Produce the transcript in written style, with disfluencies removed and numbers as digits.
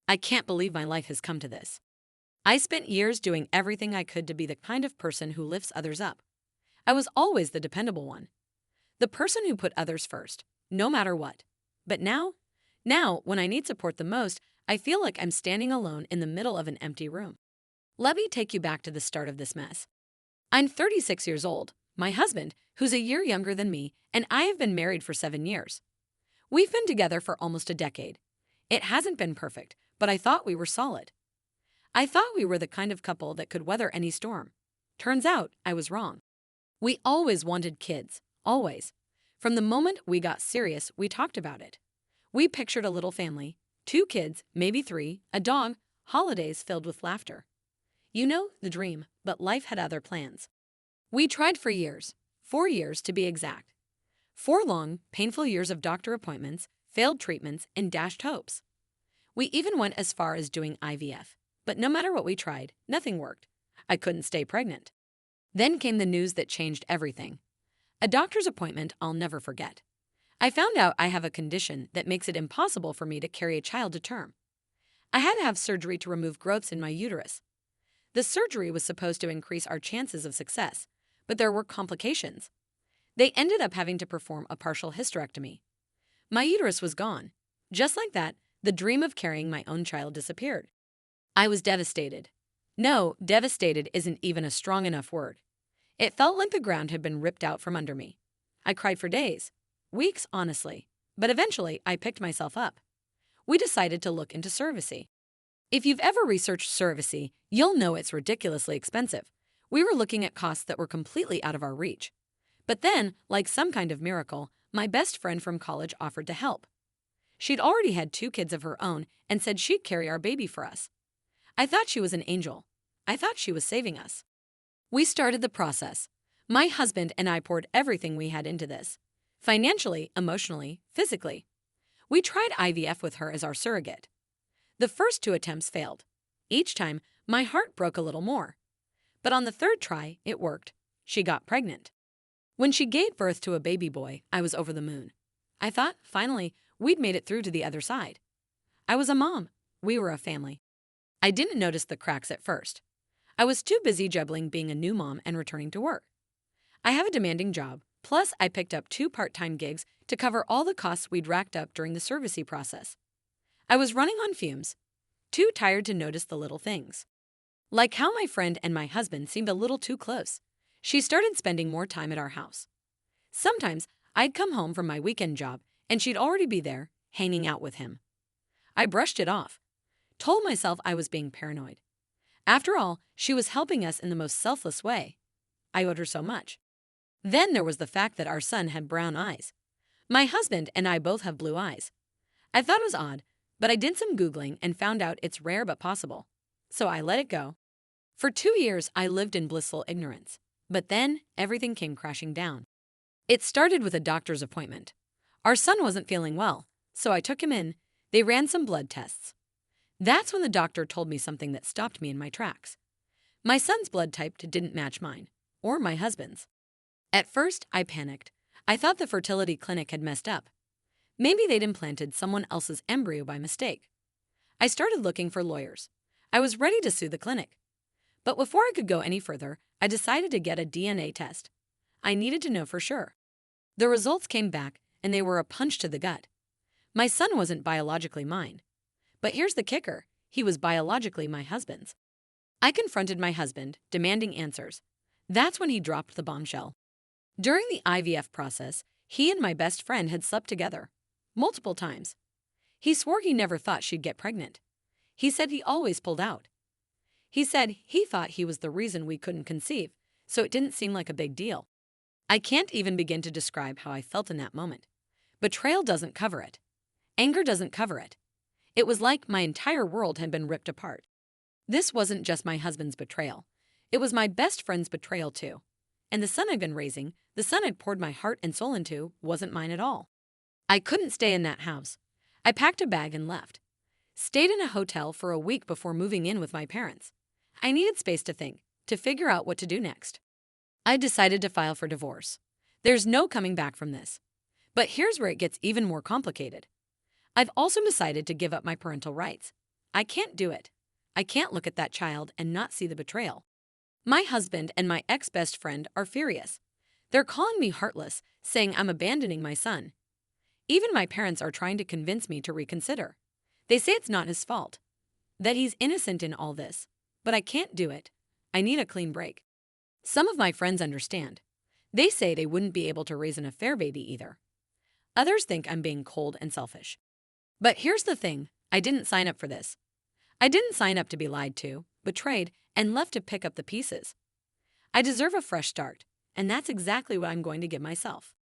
I can't believe my life has come to this. I spent years doing everything I could to be the kind of person who lifts others up. I was always the dependable one, the person who put others first, no matter what. But now, when I need support the most, I feel like I'm standing alone in the middle of an empty room. Let me take you back to the start of this mess. I'm 36 years old. My husband, who's a year younger than me, and I have been married for 7 years. We've been together for almost a decade. It hasn't been perfect, but I thought we were solid. I thought we were the kind of couple that could weather any storm. Turns out I was wrong. We always wanted kids, always. From the moment we got serious, we talked about it. We pictured a little family, 2 kids, maybe 3, a dog, holidays filled with laughter. You know, the dream, but life had other plans. We tried for years, 4 years to be exact. 4 long, painful years of doctor appointments, failed treatments, and dashed hopes. We even went as far as doing IVF, but no matter what we tried, nothing worked. I couldn't stay pregnant. Then came the news that changed everything. A doctor's appointment I'll never forget. I found out I have a condition that makes it impossible for me to carry a child to term. I had to have surgery to remove growths in my uterus. The surgery was supposed to increase our chances of success, but there were complications. They ended up having to perform a partial hysterectomy. My uterus was gone. Just like that, the dream of carrying my own child disappeared. I was devastated. No, devastated isn't even a strong enough word. It felt like the ground had been ripped out from under me. I cried for days, weeks, honestly, but eventually I picked myself up. We decided to look into surrogacy. If you've ever researched surrogacy, you'll know it's ridiculously expensive. We were looking at costs that were completely out of our reach. But then, like some kind of miracle, my best friend from college offered to help. She'd already had 2 kids of her own and said she'd carry our baby for us. I thought she was an angel. I thought she was saving us. We started the process. My husband and I poured everything we had into this. Financially, emotionally, physically. We tried IVF with her as our surrogate. The first 2 attempts failed. Each time, my heart broke a little more. But on the 3rd try, it worked. She got pregnant. When she gave birth to a baby boy, I was over the moon. I thought, finally, we'd made it through to the other side. I was a mom. We were a family. I didn't notice the cracks at first. I was too busy juggling being a new mom and returning to work. I have a demanding job, plus I picked up 2 part-time gigs to cover all the costs we'd racked up during the surrogacy process. I was running on fumes, too tired to notice the little things. Like how my friend and my husband seemed a little too close. She started spending more time at our house. Sometimes I'd come home from my weekend job and she'd already be there, hanging out with him. I brushed it off, told myself I was being paranoid. After all, she was helping us in the most selfless way. I owed her so much. Then there was the fact that our son had brown eyes. My husband and I both have blue eyes. I thought it was odd, but I did some Googling and found out it's rare but possible. So I let it go. For 2 years, I lived in blissful ignorance. But then, everything came crashing down. It started with a doctor's appointment. Our son wasn't feeling well, so I took him in. They ran some blood tests. That's when the doctor told me something that stopped me in my tracks. My son's blood type didn't match mine, or my husband's. At first, I panicked. I thought the fertility clinic had messed up. Maybe they'd implanted someone else's embryo by mistake. I started looking for lawyers. I was ready to sue the clinic. But before I could go any further, I decided to get a DNA test. I needed to know for sure. The results came back, and they were a punch to the gut. My son wasn't biologically mine. But here's the kicker. He was biologically my husband's. I confronted my husband, demanding answers. That's when he dropped the bombshell. During the IVF process, he and my best friend had slept together. Multiple times. He swore he never thought she'd get pregnant. He said he always pulled out. He said he thought he was the reason we couldn't conceive, so it didn't seem like a big deal. I can't even begin to describe how I felt in that moment. Betrayal doesn't cover it. Anger doesn't cover it. It was like my entire world had been ripped apart. This wasn't just my husband's betrayal. It was my best friend's betrayal too. And the son I'd been raising, the son I'd poured my heart and soul into, wasn't mine at all. I couldn't stay in that house. I packed a bag and left. Stayed in a hotel for a week before moving in with my parents. I needed space to think, to figure out what to do next. I decided to file for divorce. There's no coming back from this. But here's where it gets even more complicated. I've also decided to give up my parental rights. I can't do it. I can't look at that child and not see the betrayal. My husband and my ex-best friend are furious. They're calling me heartless, saying I'm abandoning my son. Even my parents are trying to convince me to reconsider. They say it's not his fault, that he's innocent in all this. But I can't do it. I need a clean break. Some of my friends understand. They say they wouldn't be able to raise an affair baby either. Others think I'm being cold and selfish. But here's the thing, I didn't sign up for this. I didn't sign up to be lied to, betrayed, and left to pick up the pieces. I deserve a fresh start, and that's exactly what I'm going to give myself.